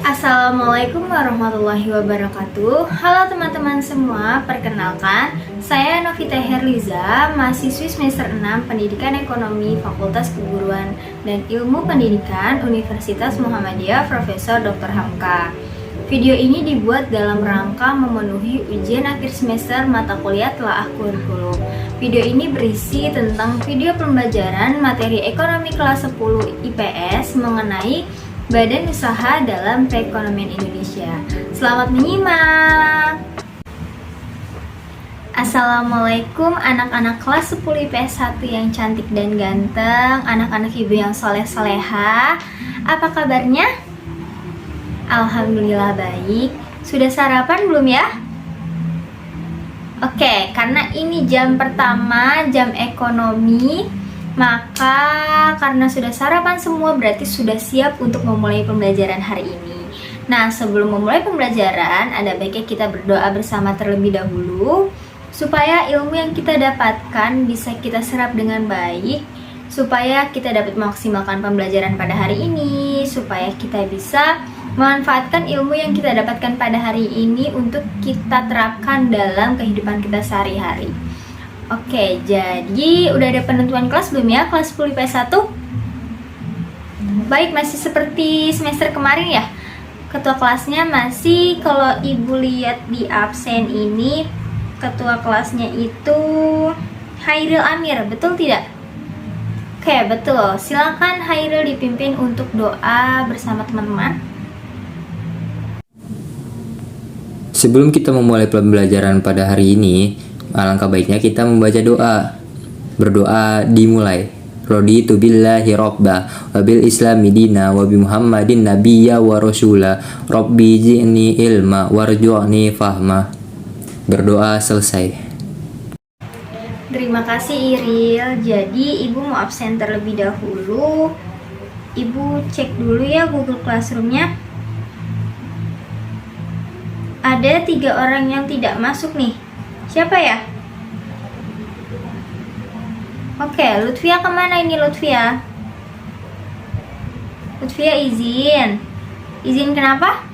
Assalamualaikum warahmatullahi wabarakatuh. Halo teman-teman semua, perkenalkan saya Novita Herliza, mahasiswi semester 6 Pendidikan Ekonomi Fakultas Keguruan dan Ilmu Pendidikan Universitas Muhammadiyah Profesor Dr. Hamka. Video ini dibuat dalam rangka memenuhi ujian akhir semester mata kuliah telaah kurikulum. Video ini berisi tentang video pembelajaran materi ekonomi kelas 10 IPS mengenai Badan Usaha dalam Perekonomian Indonesia. Selamat menyimak. Assalamualaikum anak-anak kelas 10 IPS 1 yang cantik dan ganteng, anak-anak ibu yang soleh-soleha. Apa kabarnya? Alhamdulillah baik. Sudah sarapan belum ya? Oke, karena ini jam pertama, jam ekonomi, maka karena sudah sarapan semua berarti sudah siap untuk memulai pembelajaran hari ini. Nah, sebelum memulai pembelajaran, ada baiknya kita berdoa bersama terlebih dahulu supaya ilmu yang kita dapatkan bisa kita serap dengan baik, supaya kita dapat memaksimalkan pembelajaran pada hari ini, supaya kita bisa memanfaatkan ilmu yang kita dapatkan pada hari ini untuk kita terapkan dalam kehidupan kita sehari-hari. Oke, jadi udah ada penentuan kelas belum ya? Kelas 10 IPS 1? Baik, masih seperti semester kemarin ya? Ketua kelasnya masih, kalau ibu lihat di absen ini, ketua kelasnya itu Hairil Amir, betul tidak? Oke, betul. Silakan Hairil dipimpin untuk doa bersama teman-teman. Sebelum kita memulai pembelajaran pada hari ini, alangkah baiknya kita membaca doa. Berdoa dimulai. Raditu billahi robba wa bil islami dina wa bi muhammadin nabiyya wa rasula rabbi ji'ni ilma warju'ni fahma. Berdoa selesai. Terima kasih Iril. Jadi ibu mau absen terlebih dahulu. Ibu cek dulu ya Google Classroom-nya. Ada 3 orang yang tidak masuk nih. Siapa ya? Oke, Lutfia kemana ini Lutfia? Lutfia izin. Izin kenapa?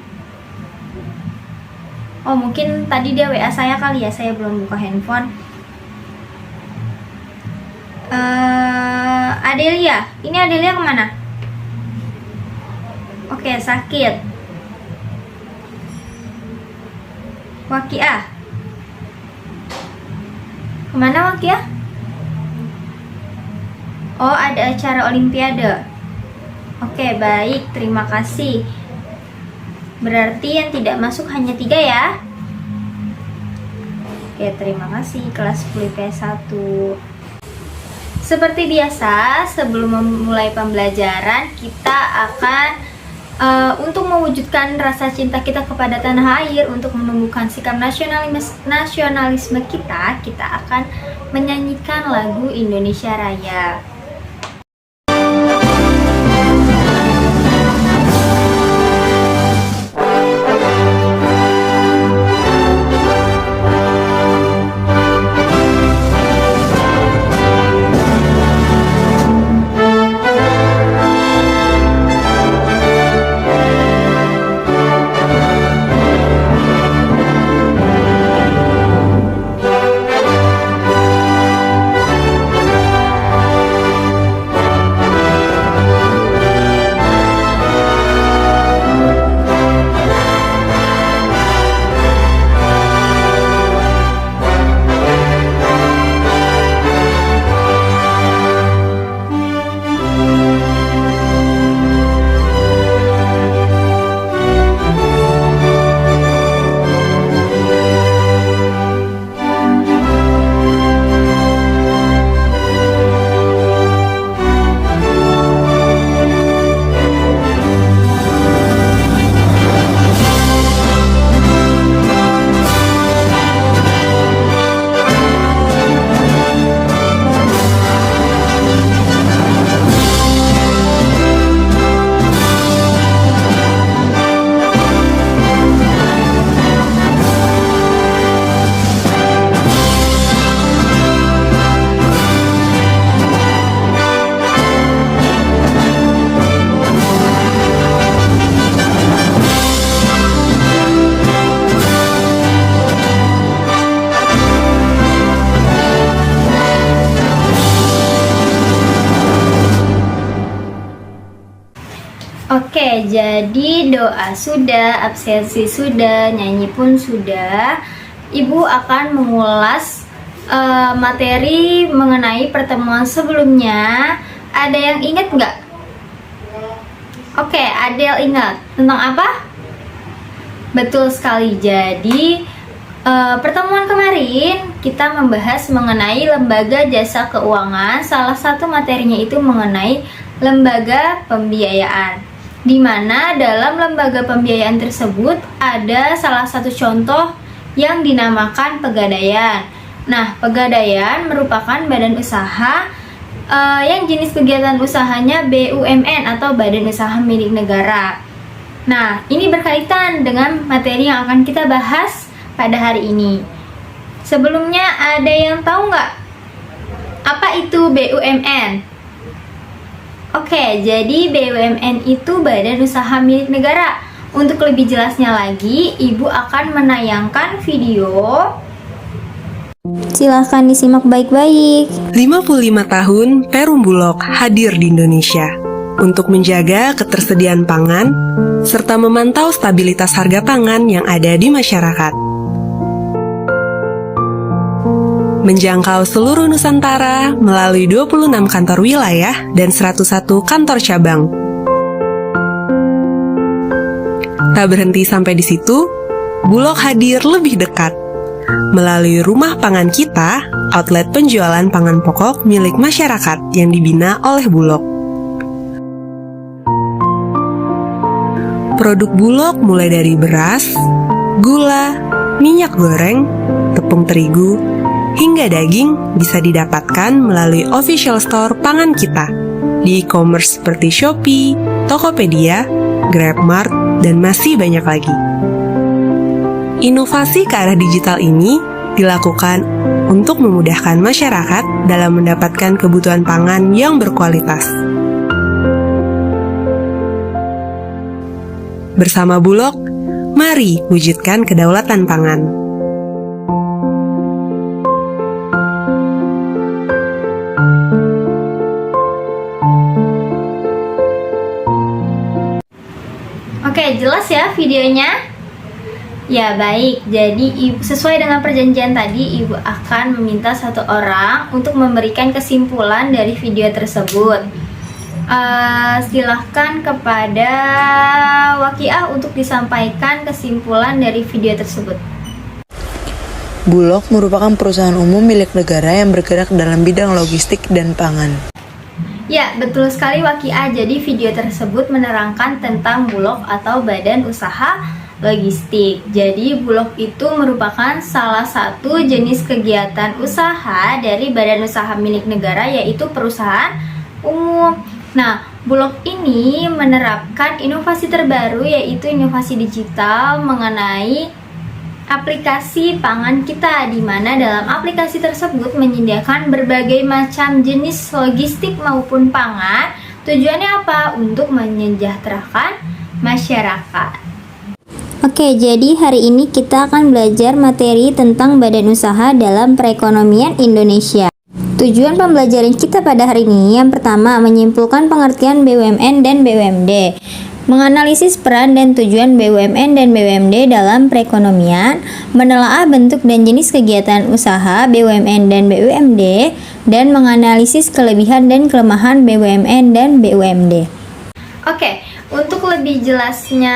Oh, mungkin tadi dia WA saya kali ya, saya belum buka handphone. Adelia, ini Adelia kemana? Oke, sakit. Wakiah, kemana Wakiah? Oh, ada acara olimpiade. Oke, baik, terima kasih. Berarti yang tidak masuk hanya 3 ya. Oke, terima kasih kelas 10 IPS 1. Seperti biasa, sebelum memulai pembelajaran, kita akan untuk mewujudkan rasa cinta kita kepada tanah air, untuk menumbuhkan sikap nasionalisme kita akan menyanyikan lagu Indonesia Raya. Oke, jadi doa sudah, absensi sudah, nyanyi pun sudah. Ibu akan mengulas materi mengenai pertemuan sebelumnya. Ada yang ingat nggak? Oke, Adel ingat. Tentang apa? Betul sekali. Jadi, pertemuan kemarin kita membahas mengenai lembaga jasa keuangan. Salah satu materinya itu mengenai lembaga pembiayaan, di mana dalam lembaga pembiayaan tersebut ada salah satu contoh yang dinamakan Pegadaian. Nah, Pegadaian merupakan badan usaha yang jenis kegiatan usahanya BUMN atau Badan Usaha Milik Negara. Nah, ini berkaitan dengan materi yang akan kita bahas pada hari ini. Sebelumnya, ada yang tahu nggak apa itu BUMN? Oke, jadi BUMN itu Badan Usaha Milik Negara. Untuk lebih jelasnya lagi, Ibu akan menayangkan video. Silahkan disimak baik-baik. 55 tahun Perum Bulog hadir di Indonesia untuk menjaga ketersediaan pangan serta memantau stabilitas harga pangan yang ada di masyarakat. Menjangkau seluruh Nusantara melalui 26 kantor wilayah dan 101 kantor cabang. Tak berhenti sampai di situ, Bulog hadir lebih dekat. Melalui Rumah Pangan Kita, outlet penjualan pangan pokok milik masyarakat yang dibina oleh Bulog. Produk Bulog mulai dari beras, gula, minyak goreng, tepung terigu, hingga daging bisa didapatkan melalui official store Pangan Kita di e-commerce seperti Shopee, Tokopedia, GrabMart, dan masih banyak lagi. Inovasi ke arah digital ini dilakukan untuk memudahkan masyarakat dalam mendapatkan kebutuhan pangan yang berkualitas. Bersama Bulog, mari wujudkan kedaulatan pangan. Oke, jelas ya videonya? Ya baik, jadi sesuai dengan perjanjian tadi, Ibu akan meminta satu orang untuk memberikan kesimpulan dari video tersebut. Silahkan kepada Wakiah untuk disampaikan kesimpulan dari video tersebut. Bulog merupakan perusahaan umum milik negara yang bergerak dalam bidang logistik dan pangan. Ya, betul sekali Wakiah. Jadi video tersebut menerangkan tentang Bulog atau Badan Usaha Logistik. Jadi Bulog itu merupakan salah satu jenis kegiatan usaha dari badan usaha milik negara, yaitu perusahaan umum. Nah, Bulog ini menerapkan inovasi terbaru, yaitu inovasi digital mengenai aplikasi Pangan Kita, di mana dalam aplikasi tersebut menyediakan berbagai macam jenis logistik maupun pangan. Tujuannya apa? Untuk menyejahterakan masyarakat. Oke, jadi hari ini kita akan belajar materi tentang badan usaha dalam perekonomian Indonesia. Tujuan pembelajaran kita pada hari ini yang pertama, menyimpulkan pengertian BUMN dan BUMD. Menganalisis peran dan tujuan BUMN dan BUMD dalam perekonomian, menelaah bentuk dan jenis kegiatan usaha BUMN dan BUMD, dan menganalisis kelebihan dan kelemahan BUMN dan BUMD. Oke, untuk lebih jelasnya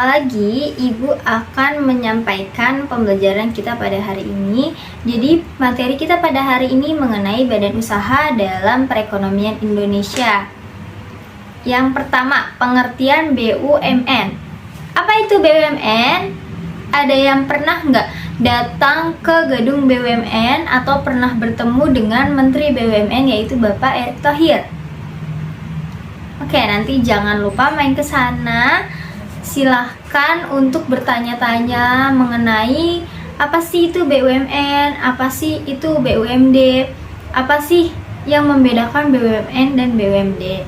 lagi, Ibu akan menyampaikan pembelajaran kita pada hari ini. Jadi, materi kita pada hari ini mengenai badan usaha dalam perekonomian Indonesia. Yang pertama, pengertian BUMN. Apa itu BUMN? Ada yang pernah nggak datang ke gedung BUMN atau pernah bertemu dengan Menteri BUMN, yaitu Bapak Erick Thohir? Oke, nanti jangan lupa main ke sana. Silahkan untuk bertanya-tanya mengenai apa sih itu BUMN, apa sih itu BUMD, apa sih yang membedakan BUMN dan BUMD.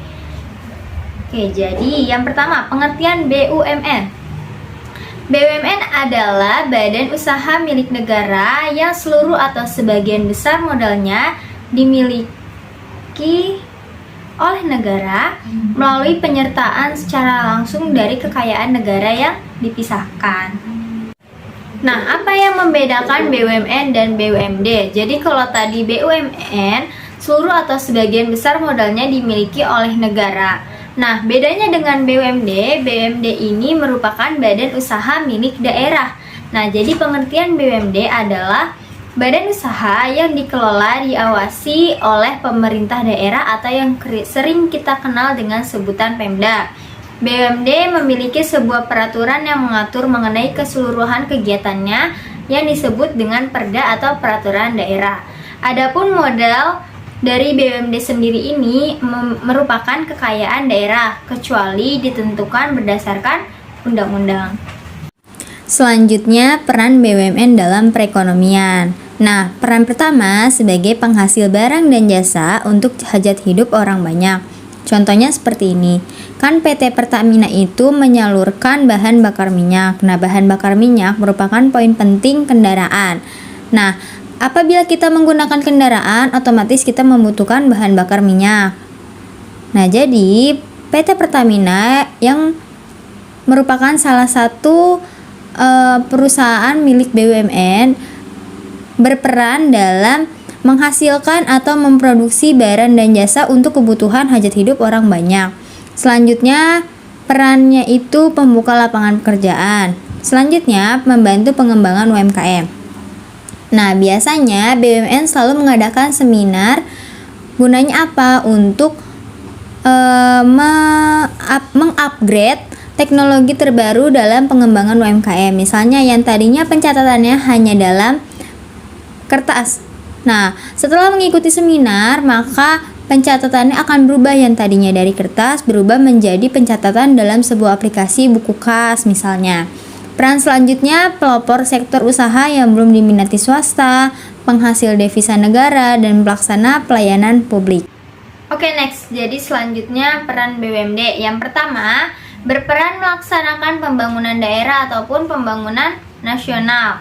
Oke, jadi yang pertama, pengertian BUMN. BUMN adalah badan usaha milik negara yang seluruh atau sebagian besar modalnya dimiliki oleh negara melalui penyertaan secara langsung dari kekayaan negara yang dipisahkan. Nah, apa yang membedakan BUMN dan BUMD? Jadi kalau tadi BUMN, seluruh atau sebagian besar modalnya dimiliki oleh negara. Nah, bedanya dengan BUMD, BUMD ini merupakan badan usaha milik daerah. Nah, jadi pengertian BUMD adalah badan usaha yang dikelola diawasi oleh pemerintah daerah atau yang sering kita kenal dengan sebutan Pemda. BUMD memiliki sebuah peraturan yang mengatur mengenai keseluruhan kegiatannya yang disebut dengan Perda atau peraturan daerah. Adapun modal dari BUMD sendiri ini merupakan kekayaan daerah kecuali ditentukan berdasarkan undang-undang. Selanjutnya, peran BUMN dalam perekonomian. Nah, peran pertama sebagai penghasil barang dan jasa untuk hajat hidup orang banyak. Contohnya seperti ini. Kan PT Pertamina itu menyalurkan bahan bakar minyak. Nah, bahan bakar minyak merupakan poin penting kendaraan. Nah, apabila kita menggunakan kendaraan, otomatis kita membutuhkan bahan bakar minyak. Nah, jadi PT Pertamina yang merupakan salah satu perusahaan milik BUMN berperan dalam menghasilkan atau memproduksi barang dan jasa untuk kebutuhan hajat hidup orang banyak. Selanjutnya, perannya itu pembuka lapangan pekerjaan. Selanjutnya, membantu pengembangan UMKM. Nah, biasanya BUMN selalu mengadakan seminar. Gunanya apa? Untuk mengupgrade teknologi terbaru dalam pengembangan UMKM. Misalnya yang tadinya pencatatannya hanya dalam kertas. Nah, setelah mengikuti seminar, maka pencatatannya akan berubah, yang tadinya dari kertas berubah menjadi pencatatan dalam sebuah aplikasi buku kas misalnya. Peran selanjutnya, pelopor sektor usaha yang belum diminati swasta, penghasil devisa negara, dan pelaksana pelayanan publik. Oke, next. Jadi selanjutnya peran BUMD. Yang pertama, berperan melaksanakan pembangunan daerah ataupun pembangunan nasional.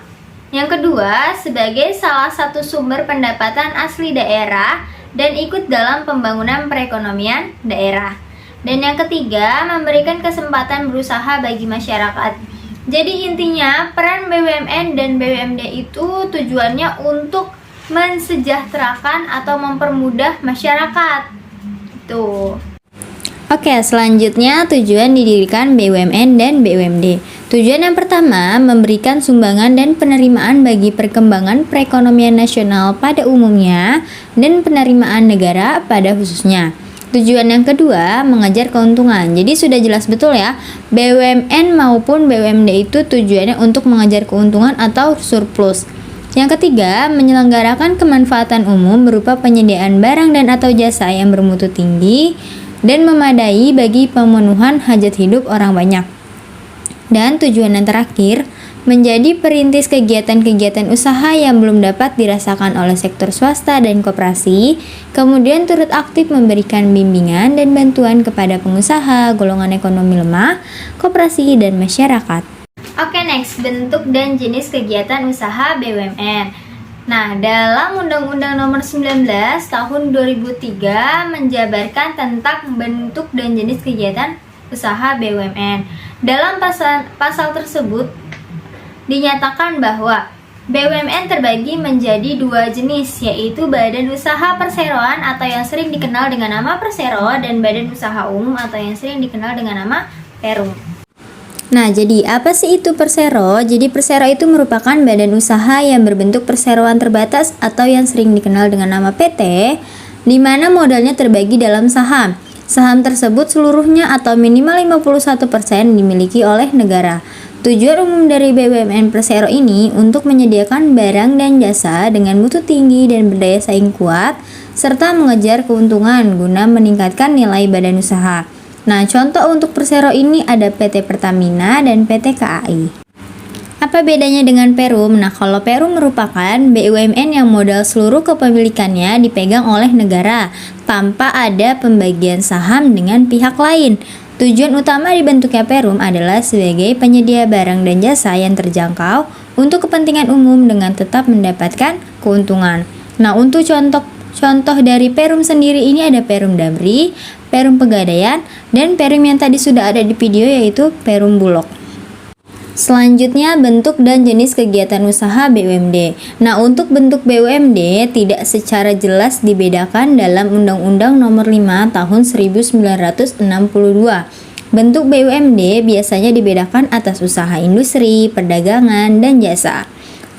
Yang kedua, sebagai salah satu sumber pendapatan asli daerah dan ikut dalam pembangunan perekonomian daerah. Dan yang ketiga, memberikan kesempatan berusaha bagi masyarakat. Jadi intinya, peran BUMN dan BUMD itu tujuannya untuk mensejahterakan atau mempermudah masyarakat. Tuh. Oke, selanjutnya tujuan didirikan BUMN dan BUMD. Tujuan yang pertama, memberikan sumbangan dan penerimaan bagi perkembangan perekonomian nasional pada umumnya dan penerimaan negara pada khususnya. Tujuan yang kedua, mengejar keuntungan. Jadi sudah jelas betul ya, BUMN maupun BUMD itu tujuannya untuk mengejar keuntungan atau surplus. Yang ketiga, menyelenggarakan kemanfaatan umum berupa penyediaan barang dan atau jasa yang bermutu tinggi dan memadai bagi pemenuhan hajat hidup orang banyak. Dan tujuan yang terakhir, menjadi perintis kegiatan-kegiatan usaha yang belum dapat dirasakan oleh sektor swasta dan koperasi, kemudian turut aktif memberikan bimbingan dan bantuan kepada pengusaha, golongan ekonomi lemah, koperasi, dan masyarakat. Oke, next, bentuk dan jenis kegiatan usaha BUMN. Nah, dalam Undang-Undang Nomor 19 Tahun 2003 menjabarkan tentang bentuk dan jenis kegiatan usaha BUMN. Dalam pasal tersebut dinyatakan bahwa BUMN terbagi menjadi dua jenis, yaitu badan usaha perseroan atau yang sering dikenal dengan nama persero dan badan usaha umum atau yang sering dikenal dengan nama perum. Nah, jadi apa sih itu persero? Jadi persero itu merupakan badan usaha yang berbentuk perseroan terbatas atau yang sering dikenal dengan nama PT, di mana modalnya terbagi dalam saham. Saham tersebut seluruhnya atau minimal 51% dimiliki oleh negara. Tujuan umum dari BUMN persero ini untuk menyediakan barang dan jasa dengan mutu tinggi dan berdaya saing kuat, serta mengejar keuntungan guna meningkatkan nilai badan usaha. Nah, contoh untuk persero ini ada PT Pertamina dan PT KAI. Apa bedanya dengan Perum? Nah, kalau Perum merupakan BUMN yang modal seluruh kepemilikannya dipegang oleh negara tanpa ada pembagian saham dengan pihak lain. Tujuan utama dibentuknya Perum adalah sebagai penyedia barang dan jasa yang terjangkau untuk kepentingan umum dengan tetap mendapatkan keuntungan. Nah, untuk Contoh dari Perum sendiri ini ada Perum Damri, Perum Pegadaian, dan Perum yang tadi sudah ada di video yaitu Perum Bulog. Selanjutnya bentuk dan jenis kegiatan usaha BUMD. Nah, untuk bentuk BUMD tidak secara jelas dibedakan dalam Undang-Undang Nomor 5 Tahun 1962. Bentuk BUMD biasanya dibedakan atas usaha industri, perdagangan, dan jasa.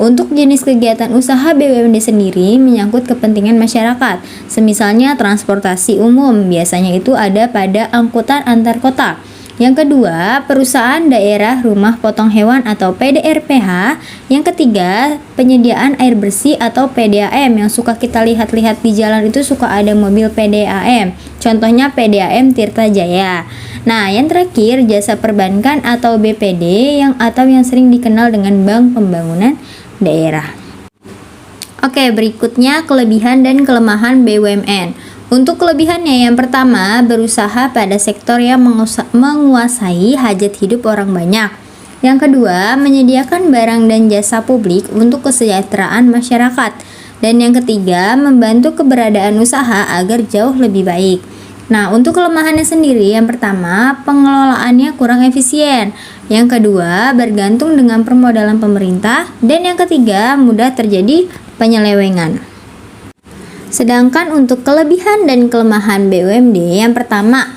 Untuk jenis kegiatan usaha BUMD sendiri menyangkut kepentingan masyarakat, semisalnya transportasi umum, biasanya itu ada pada angkutan antar kota. Yang kedua, perusahaan daerah rumah potong hewan atau PDRPH. Yang ketiga, penyediaan air bersih atau PDAM yang suka kita lihat-lihat di jalan itu suka ada mobil PDAM. Contohnya PDAM Tirta Jaya. Nah, yang terakhir jasa perbankan atau BPD atau yang sering dikenal dengan Bank Pembangunan Daerah. Oke, berikutnya kelebihan dan kelemahan BUMN. Untuk kelebihannya, yang pertama, berusaha pada sektor yang menguasai hajat hidup orang banyak. Yang kedua, menyediakan barang dan jasa publik untuk kesejahteraan masyarakat. Dan yang ketiga, membantu keberadaan usaha agar jauh lebih baik. Nah, untuk kelemahannya sendiri, yang pertama, pengelolaannya kurang efisien. Yang kedua, bergantung dengan permodalan pemerintah. Dan yang ketiga, mudah terjadi penyelewengan. Sedangkan untuk kelebihan dan kelemahan BUMD, yang pertama,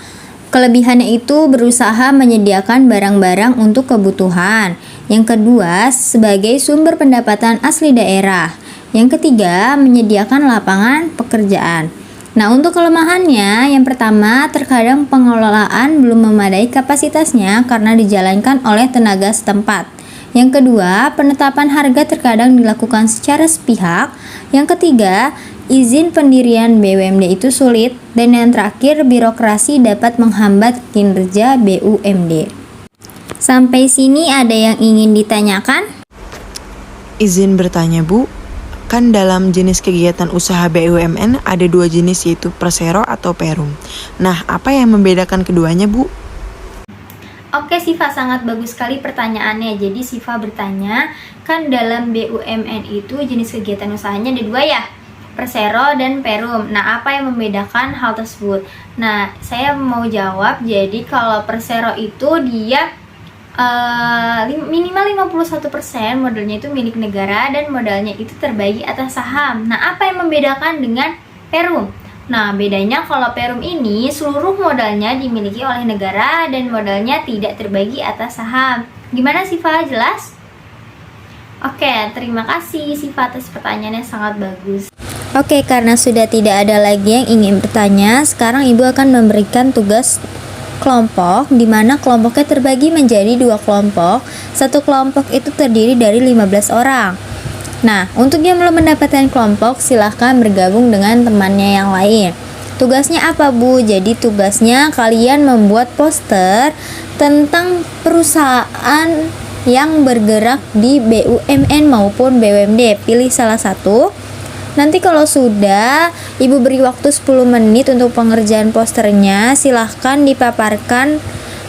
kelebihannya itu berusaha menyediakan barang-barang untuk kebutuhan. Yang kedua, sebagai sumber pendapatan asli daerah. Yang ketiga, menyediakan lapangan pekerjaan. Nah, untuk kelemahannya, yang pertama, terkadang pengelolaan belum memadai kapasitasnya karena dijalankan oleh tenaga setempat. Yang kedua, penetapan harga terkadang dilakukan secara sepihak. Yang ketiga, izin pendirian BUMD itu sulit. Dan yang terakhir, birokrasi dapat menghambat kinerja BUMD. Sampai sini ada yang ingin ditanyakan? Izin bertanya, Bu. Kan dalam jenis kegiatan usaha BUMN ada dua jenis, yaitu Persero atau Perum. Nah, apa yang membedakan keduanya, Bu? Oke Siva, sangat bagus sekali pertanyaannya. Jadi Siva bertanya, kan dalam BUMN itu jenis kegiatan usahanya ada dua ya, Persero dan Perum. Nah, apa yang membedakan hal tersebut? Nah, saya mau jawab. Jadi kalau Persero itu dia minimal 51% modalnya itu milik negara dan modalnya itu terbagi atas saham. Nah, apa yang membedakan dengan Perum? Nah, bedanya kalau Perum ini seluruh modalnya dimiliki oleh negara dan modalnya tidak terbagi atas saham. Gimana Siva, jelas? Oke, terima kasih Siva atas pertanyaannya, sangat bagus. Oke, karena sudah tidak ada lagi yang ingin bertanya, sekarang Ibu akan memberikan tugas kelompok, di mana kelompoknya terbagi menjadi dua kelompok. Satu kelompok itu terdiri dari 15 orang. Nah, untuk yang belum mendapatkan kelompok, silahkan bergabung dengan temannya yang lain. Tugasnya apa, Bu? Jadi tugasnya kalian membuat poster tentang perusahaan yang bergerak di BUMN maupun BUMD. Pilih salah satu. Nanti kalau sudah, Ibu beri waktu 10 menit untuk pengerjaan posternya. Silahkan dipaparkan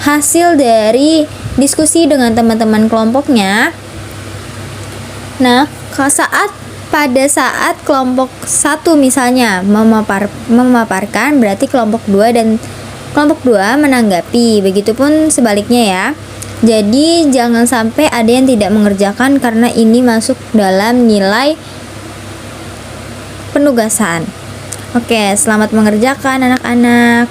hasil dari diskusi dengan teman-teman kelompoknya. Nah, pada saat kelompok 1 misalnya memaparkan, berarti kelompok 2 menanggapi. Begitupun sebaliknya ya. Jadi jangan sampai ada yang tidak mengerjakan karena ini masuk dalam nilai penugasan. Oke, selamat mengerjakan anak-anak.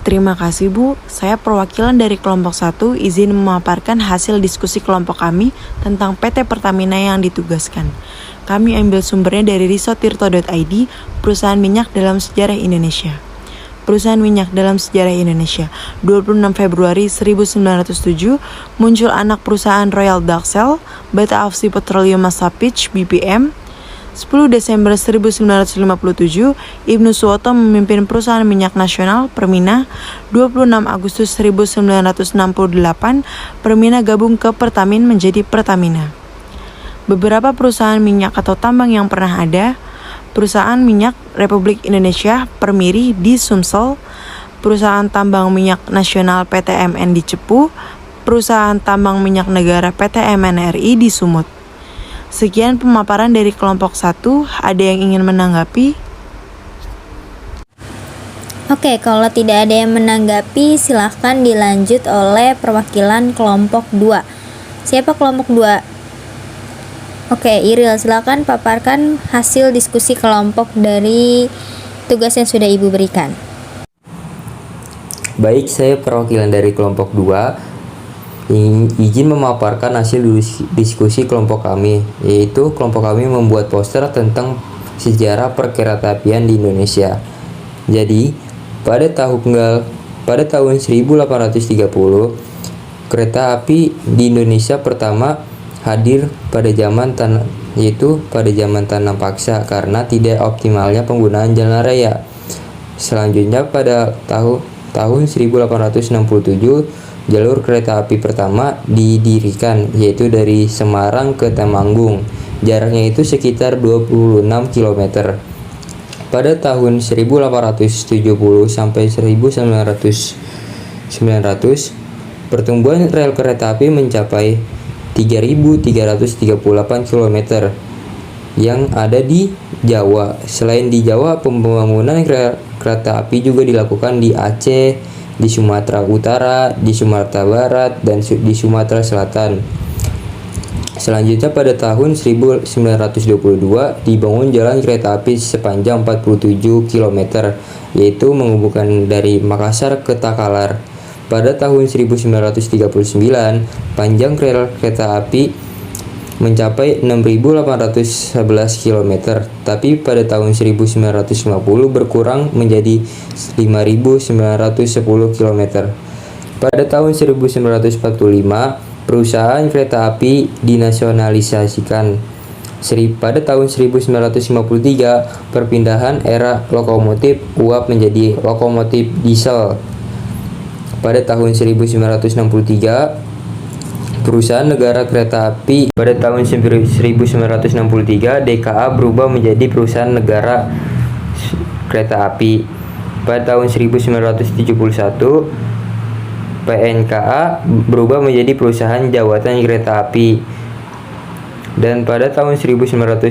Terima kasih, Bu. Saya perwakilan dari kelompok 1 izin memaparkan hasil diskusi kelompok kami tentang PT Pertamina yang ditugaskan. Kami ambil sumbernya dari risotirto.id, perusahaan minyak dalam sejarah Indonesia. Perusahaan minyak dalam sejarah Indonesia. 26 Februari 1907 muncul anak perusahaan Royal Dutch Shell, Bata Afsi Petroleum Massapich (BPM). 10 Desember 1957, Ibnu Suwoto memimpin perusahaan minyak nasional Permina. 26 Agustus 1968, Permina gabung ke Pertamin menjadi Pertamina. Beberapa perusahaan minyak atau tambang yang pernah ada: Perusahaan Minyak Republik Indonesia Permiri di Sumsel, Perusahaan Tambang Minyak Nasional PTMN di Cepu, Perusahaan Tambang Minyak Negara PT MNRI di Sumut. Sekian pemaparan dari kelompok 1. Ada yang ingin menanggapi? Oke, kalau tidak ada yang menanggapi, silahkan dilanjut oleh perwakilan kelompok 2. Siapa kelompok 2? Oke, Iril, silahkan paparkan hasil diskusi kelompok dari tugas yang sudah Ibu berikan. Baik, saya perwakilan dari kelompok 2 izin memaparkan hasil diskusi kelompok kami, yaitu kelompok kami membuat poster tentang sejarah perkeretaapian di Indonesia. Jadi, pada tahun 1830, kereta api di Indonesia pertama hadir pada zaman tanam paksa karena tidak optimalnya penggunaan jalan raya. Selanjutnya pada tahun 1867, jalur kereta api pertama didirikan, yaitu dari Semarang ke Temanggung. Jaraknya itu sekitar 26 km. Pada tahun 1870 sampai 1900, pertumbuhan rel kereta api mencapai 3.338 km yang ada di Jawa. Selain di Jawa, pembangunan rel kereta api juga dilakukan di Aceh, di Sumatera Utara, di Sumatera Barat, dan di Sumatera Selatan. Selanjutnya pada tahun 1922 dibangun jalan kereta api sepanjang 47 km, yaitu menghubungkan dari Makassar ke Takalar. Pada tahun 1939, panjang rel kereta api mencapai 6.811 km, tapi pada tahun 1950 berkurang menjadi 5.910 km. Pada tahun 1945, perusahaan kereta api dinasionalisasikan. Pada tahun 1953, perpindahan era lokomotif uap menjadi lokomotif diesel. Pada tahun 1963, perusahaan negara kereta api. Pada tahun 1963, DKA berubah menjadi perusahaan negara kereta api. Pada tahun 1971, PNKA berubah menjadi perusahaan jawatan kereta api. Dan pada tahun 1991,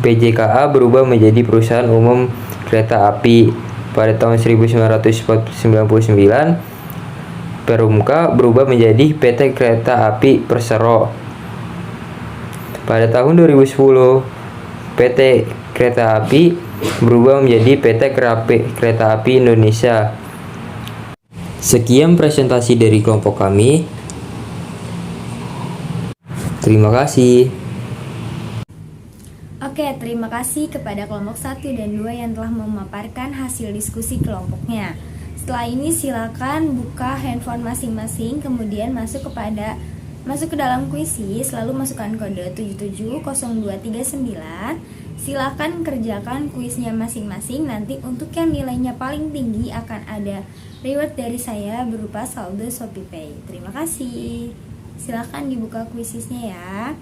PJKA berubah menjadi perusahaan umum kereta api. Pada tahun 1999, Perumka berubah menjadi PT Kereta Api Persero. Pada tahun 2010, PT Kereta Api berubah menjadi PT Kereta Api Indonesia. Sekian presentasi dari kelompok kami. Terima kasih. Oke, terima kasih kepada kelompok 1 dan 2 yang telah memaparkan hasil diskusi kelompoknya. Setelah ini silakan buka handphone masing-masing, kemudian masuk ke dalam kuisis, lalu masukkan kode 770239. Silakan kerjakan kuisnya masing-masing. Nanti untuk yang nilainya paling tinggi akan ada reward dari saya berupa saldo ShopeePay. Terima kasih. Silakan dibuka kuisisnya ya.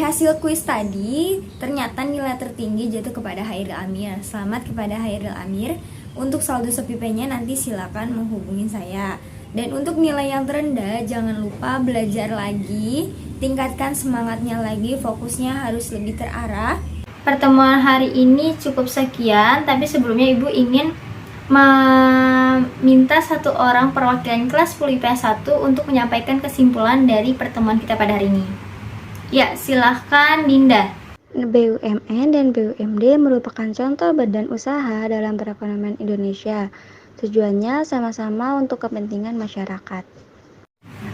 Dari hasil kuis tadi, ternyata nilai tertinggi jatuh kepada Hairil Amir. Selamat kepada Hairil Amir. Untuk saldo SPP-nya nanti silakan menghubungi saya. Dan untuk nilai yang terendah, jangan lupa belajar lagi, tingkatkan semangatnya lagi, fokusnya harus lebih terarah. Pertemuan hari ini cukup sekian, tapi sebelumnya Ibu ingin meminta satu orang perwakilan kelas 10 IPS 1 untuk menyampaikan kesimpulan dari pertemuan kita pada hari ini. Ya, silahkan Dinda. BUMN dan BUMD merupakan contoh badan usaha dalam perekonomian Indonesia. Tujuannya sama-sama untuk kepentingan masyarakat.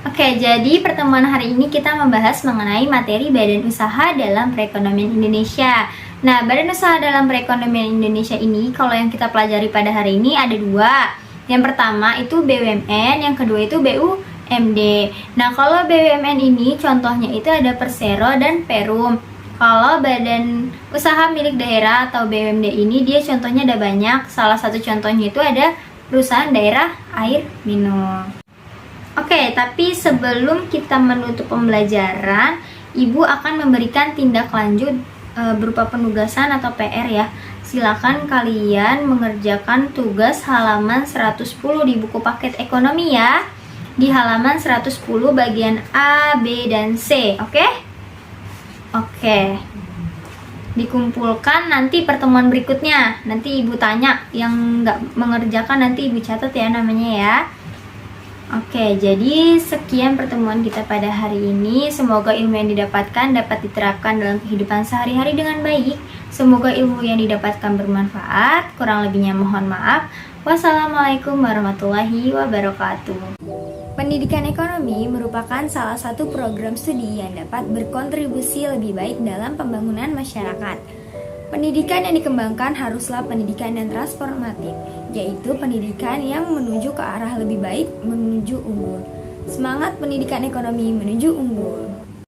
Oke, jadi pertemuan hari ini kita membahas mengenai materi badan usaha dalam perekonomian Indonesia. Nah, badan usaha dalam perekonomian Indonesia ini, kalau yang kita pelajari pada hari ini ada dua. Yang pertama itu BUMN, yang kedua itu BUMD. Nah, kalau BUMN ini contohnya itu ada Persero dan Perum. Kalau badan usaha milik daerah atau BUMD ini, dia contohnya ada banyak. Salah satu contohnya itu ada perusahaan daerah air minum. Oke, tapi sebelum kita menutup pembelajaran, Ibu akan memberikan tindak lanjut berupa penugasan atau PR ya. Silakan kalian mengerjakan tugas halaman 110 di buku paket ekonomi ya. Di halaman 110 bagian A, B, dan C, oke? Oke. Dikumpulkan nanti pertemuan berikutnya. Nanti Ibu tanya, yang nggak mengerjakan nanti Ibu catat ya namanya ya. Oke, jadi sekian pertemuan kita pada hari ini. Semoga ilmu yang didapatkan dapat diterapkan dalam kehidupan sehari-hari dengan baik. Semoga ilmu yang didapatkan bermanfaat. Kurang lebihnya mohon maaf. Wassalamualaikum warahmatullahi wabarakatuh. Pendidikan ekonomi merupakan salah satu program studi yang dapat berkontribusi lebih baik dalam pembangunan masyarakat. Pendidikan yang dikembangkan haruslah pendidikan yang transformatif, yaitu pendidikan yang menuju ke arah lebih baik, menuju unggul. Semangat pendidikan ekonomi menuju unggul.